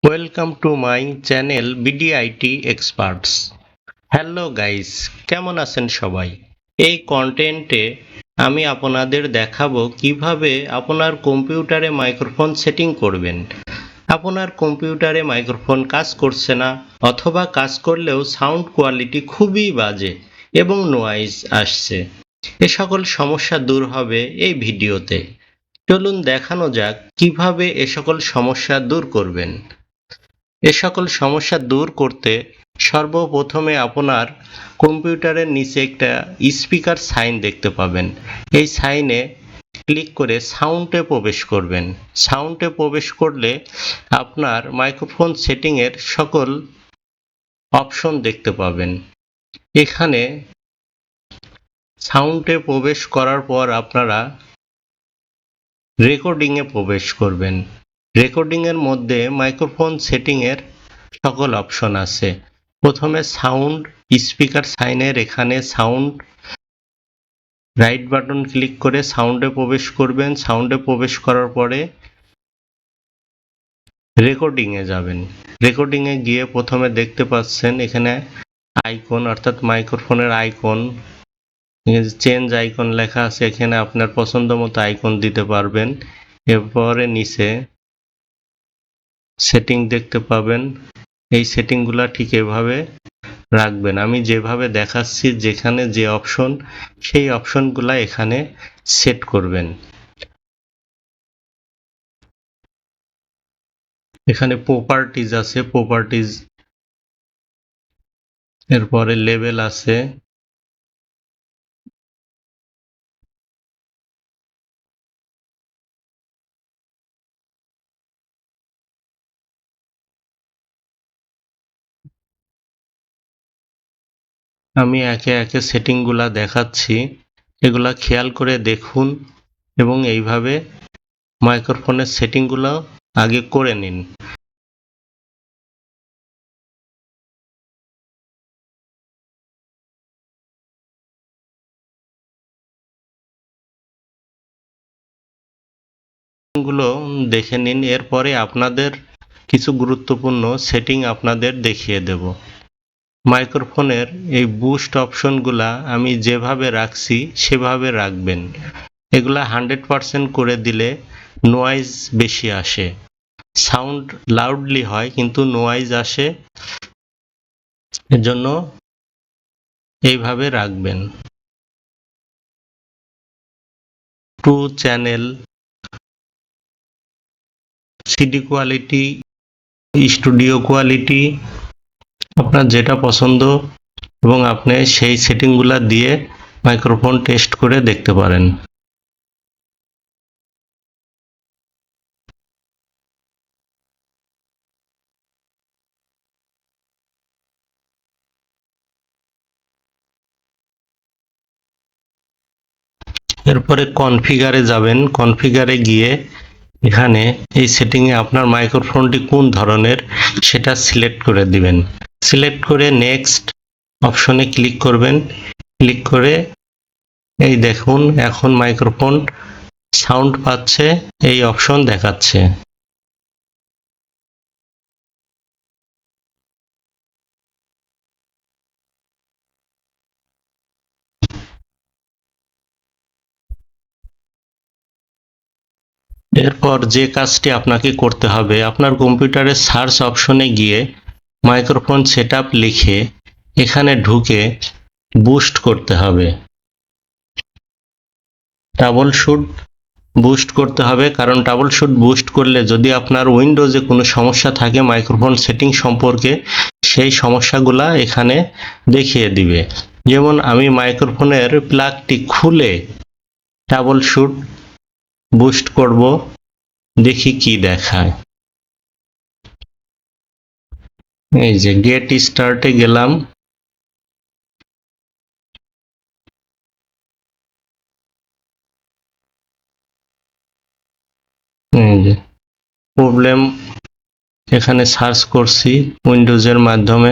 Welcome to my channel BDIT experts. Hello guys, কেমন আছেন সবাই? এই কন্টেন্টে আমি আপনাদের দেখাবো কিভাবে আপনার কম্পিউটারে মাইক্রোফোন সেটিং করবেন। আপনার কম্পিউটারে মাইক্রোফোন কাজ করছে না, অথবা কাজ করলেও সাউন্ড কোয়ালিটি খুবই বাজে এবং নয়েজ আসছে। এ সকল সমস্যা দূর হবে এই ভিডিওতে। চলুন দেখানো যাক কিভাবে এ সকল সমস্যা দূর করবেন। এ সকল সমস্যা দূর করতে সর্বপ্রথমে আপনার কম্পিউটারের নিচে একটা স্পিকার সাইন দেখতে পাবেন। এই সাইনে ক্লিক করে সাউন্ডে প্রবেশ করবেন। সাউন্ডে প্রবেশ করলে আপনার মাইক্রোফোন সেটিংয়ের সকল অপশন দেখতে পাবেন। এখানে সাউন্ডে প্রবেশ করার পর আপনারা রেকর্ডিংয়ে প্রবেশ করবেন। রেকর্ডিংয়ের মধ্যে মাইক্রোফোন সেটিংয়ের সকল অপশন আছে। প্রথমে সাউন্ড স্পিকার সাইনের এখানে সাউন্ড রাইট বাটন ক্লিক করে সাউন্ডে প্রবেশ করবেন। সাউন্ডে প্রবেশ করার পরে রেকর্ডিংয়ে যাবেন। রেকর্ডিংয়ে গিয়ে প্রথমে দেখতে পাচ্ছেন এখানে আইকন, অর্থাৎ মাইক্রোফোনের আইকন, চেঞ্জ আইকন লেখা আছে। এখানে আপনার পছন্দ মতো আইকন দিতে পারবেন। এরপরে নিচে সেটিং দেখতে পাবেন। এই সেটিংগুলা ঠিক এভাবে রাখবেন। আমি যেভাবে দেখাচ্ছি, যেখানে যে অপশন, সেই অপশনগুলা এখানে সেট করবেন। এখানে প্রপার্টিজ আছে, প্রপার্টিজ এরপরে লেভেল আছে, আমি একে একে সেটিংগুলা দেখাচ্ছি, এগুলা খেয়াল করে দেখুন এবং এইভাবে মাইক্রোফোনের সেটিংগুলো আগে করে নিন। গুলো দেখে নিন। এরপরে আপনাদের কিছু গুরুত্বপূর্ণ সেটিং আপনাদের দেখিয়ে দেব। মাইক্রোফোনের এই বুস্ট অপশনগুলা আমি যেভাবে রাখছি সেভাবে রাখবেন। এগুলা 100% করে দিলে নয়েজ বেশি আসে, সাউন্ড লাউডলি হয় কিন্তু নয়েজ আসে, এজন্য এইভাবে রাখবেন। To channel, CD quality, studio quality, আপনার যেটা পছন্দ এবং আপনি সেই সেটিংগুলা দিয়ে মাইক্রোফোন টেস্ট করে দেখতে পারেন। এরপরে কনফিগারে যাবেন। কনফিগারে গিয়ে এখানে এই সেটিংয়ে আপনার মাইক্রোফোনটি কোন ধরনের সেটা সিলেক্ট করে দিবেন। সিলেক্ট করে নেক্সট অপশনে ক্লিক করবেন। ক্লিক করে এই দেখুন এখন মাইক্রোফোন সাউন্ড পাচ্ছে, এই অপশন দেখাচ্ছে। এরপর যে কাজটি আপনাকে করতে হবে, আপনার কম্পিউটারের সার্চ অপশনে গিয়ে মাইক্রোফোন সেটআপ লিখে এখানে ঢুকে বুস্ট করতে হবে। ট্রাবল শুট বুস্ট করতে হবে, কারণ ট্রাবল শুট বুস্ট করলে যদি আপনার উইন্ডোজে কোনো সমস্যা থাকে মাইক্রোফোন সেটিং সম্পর্কে, সেই সমস্যাগুলা এখানে দেখিয়ে দিবে। যেমন আমি মাইক্রোফোনের প্লাগটি খুলে ট্রাবল শুট বুস্ট করব, দেখি কি দেখায়। এই যে গেট স্টার্টে গেলাম। এই যে প্রবলেম এখানে সার্চ করছি উইন্ডোজের মাধ্যমে।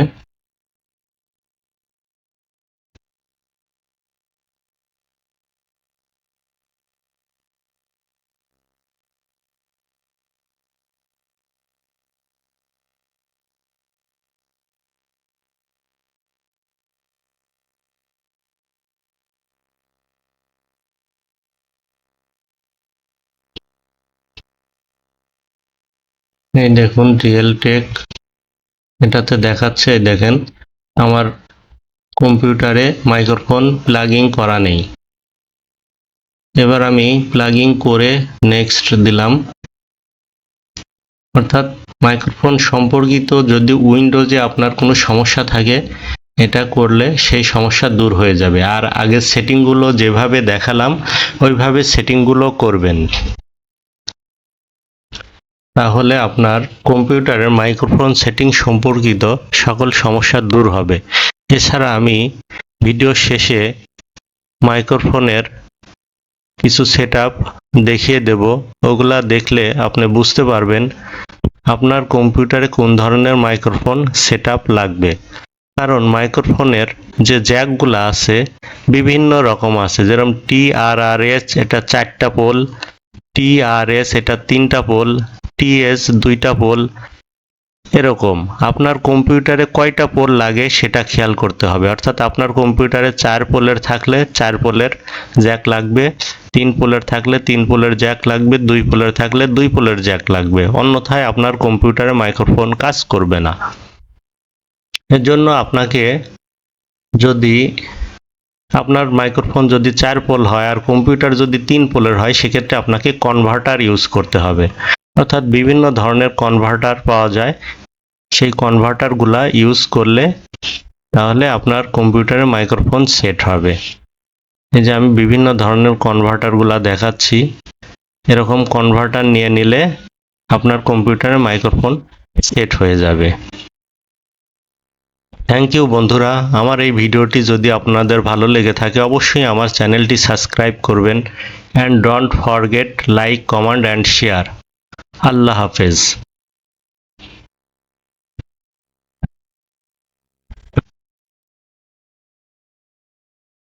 এই দেখুন রিয়েল টেক, এটাতে দেখাচ্ছে, দেখেন আমার কম্পিউটারে মাইক্রোফোন প্লাগিং করা নেই। এবার আমি প্লাগিং করে নেক্সট দিলাম। অর্থাৎ মাইক্রোফোন সম্পর্কিত যদি উইন্ডোজে আপনার কোনো সমস্যা থাকে, এটা করলে সেই সমস্যা দূর হয়ে যাবে। আর আগের সেটিংগুলো যেভাবে দেখালাম ওইভাবে সেটিংগুলো করবেন, তাহলে আপনার কম্পিউটারের মাইক্রোফোন সেটিং সম্পর্কিত সকল সমস্যা দূর হবে। এছাড়া আমি ভিডিও শেষে মাইক্রোফোনের কিছু সেটআপ দেখিয়ে দেব, ওগুলা দেখলে আপনি বুঝতে পারবেন আপনার কম্পিউটারে কোন ধরনের মাইক্রোফোন সেটআপ লাগবে। কারণ মাইক্রোফোনের যে জ্যাকগুলো আছে বিভিন্ন রকম আছে, যেরকম TRRS এটা 4টা পোল, TRS এটা 3টা পোল, TS 2টা পোল, এরকম আপনার কম্পিউটারে কয়টা পোল লাগে সেটা খেয়াল করতে হবে। অর্থাৎ আপনার কম্পিউটারে 4 পোলের থাকলে 4 পোলের জ্যাক লাগবে, 3 পোলের থাকলে 3 পোলের জ্যাক লাগবে, 2 পোলের থাকলে 2 পোলের জ্যাক লাগবে, অন্যথায় আপনার কম্পিউটারে মাইক্রোফোন কাজ করবে না। এর জন্য আপনাকে, যদি আপনার মাইক্রোফোন যদি 4 পোল হয় আর কম্পিউটার যদি 3 পোলের হয়, সেক্ষেত্রে আপনাকে কনভার্টার ইউজ করতে হবে। অর্থাৎ বিভিন্ন ধরনের কনভার্টার পাওয়া যায়, সেই কনভার্টারগুলা ইউজ করলে তাহলে আপনার কম্পিউটারে মাইক্রোফোন সেট হবে। এই যে আমি বিভিন্ন ধরনের কনভার্টারগুলা দেখাচ্ছি, এরকম কনভার্টার নিয়ে নিলে আপনার কম্পিউটারে মাইক্রোফোন সেট হয়ে যাবে। থ্যাংক ইউ বন্ধুরা, আমার এই ভিডিওটি যদি আপনাদের ভালো লেগে থাকে অবশ্যই আমার চ্যানেলটি সাবস্ক্রাইব করবেন, and don't forget like, comment and share. আল্লাহ হাফেজ।